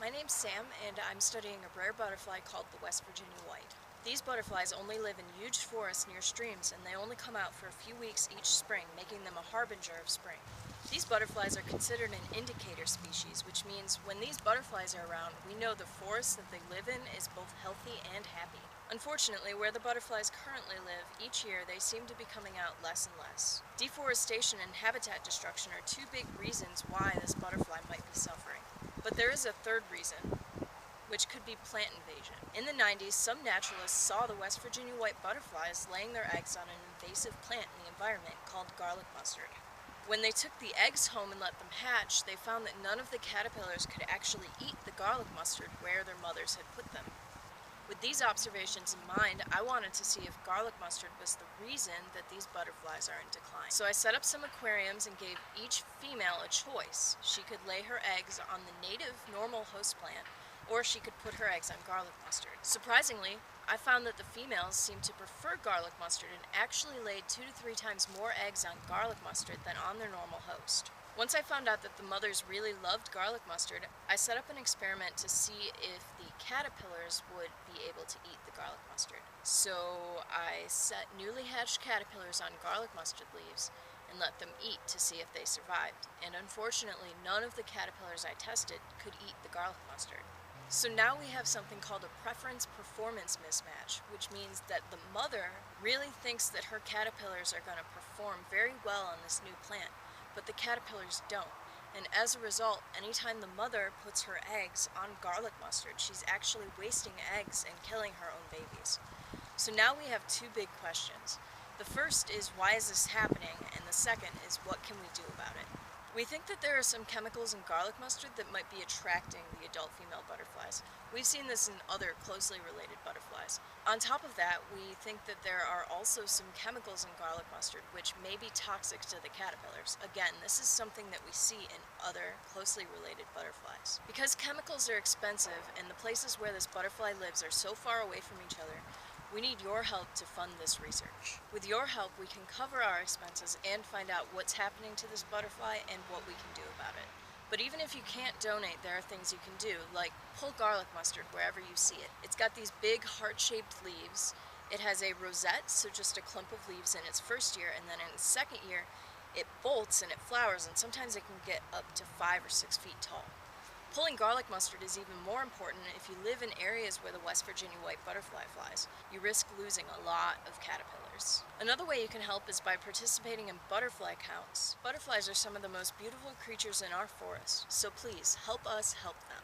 My name's Sam, and I'm studying a rare butterfly called the West Virginia white. These butterflies only live in huge forests near streams, and they only come out for a few weeks each spring, making them a harbinger of spring. These butterflies are considered an indicator species, which means when these butterflies are around, we know the forest that they live in is both healthy and happy. Unfortunately, where the butterflies currently live, each year they seem to be coming out less and less. Deforestation and habitat destruction are two big reasons why this butterfly might be suffering. But there is a third reason, which could be plant invasion. In the 90s, some naturalists saw the West Virginia white butterflies laying their eggs on an invasive plant in the environment called garlic mustard. When they took the eggs home and let them hatch, they found that none of the caterpillars could actually eat the garlic mustard where their mothers had put them. With these observations in mind, I wanted to see if garlic mustard was the reason that these butterflies are in decline. So I set up some aquariums and gave each female a choice. She could lay her eggs on the native normal host plant, or she could put her eggs on garlic mustard. Surprisingly, I found that the females seemed to prefer garlic mustard and actually laid 2 to 3 times more eggs on garlic mustard than on their normal host. Once I found out that the mothers really loved garlic mustard, I set up an experiment to see if the caterpillars would be able to eat the garlic mustard. So I set newly hatched caterpillars on garlic mustard leaves and let them eat to see if they survived. And unfortunately, none of the caterpillars I tested could eat the garlic mustard. So now we have something called a preference-performance mismatch, which means that the mother really thinks that her caterpillars are going to perform very well on this new plant, but the caterpillars don't. And as a result, anytime the mother puts her eggs on garlic mustard, she's actually wasting eggs and killing her own babies. So now we have two big questions. The first is, why is this happening? And the second is, what can we do about it? We think that there are some chemicals in garlic mustard that might be attracting the adult female butterflies. We've seen this in other closely related butterflies. On top of that, we think that there are also some chemicals in garlic mustard which may be toxic to the caterpillars. Again, this is something that we see in other closely related butterflies. Because chemicals are expensive and the places where this butterfly lives are so far away from each other, we need your help to fund this research. With your help, we can cover our expenses and find out what's happening to this butterfly and what we can do about it. But even if you can't donate, there are things you can do, like pull garlic mustard wherever you see it. It's got these big heart-shaped leaves. It has a rosette, so just a clump of leaves in its first year, and then in its second year, it bolts and it flowers, and sometimes it can get up to 5 or 6 feet tall. Pulling garlic mustard is even more important if you live in areas where the West Virginia white butterfly flies. You risk losing a lot of caterpillars. Another way you can help is by participating in butterfly counts. Butterflies are some of the most beautiful creatures in our forest, so please help us help them.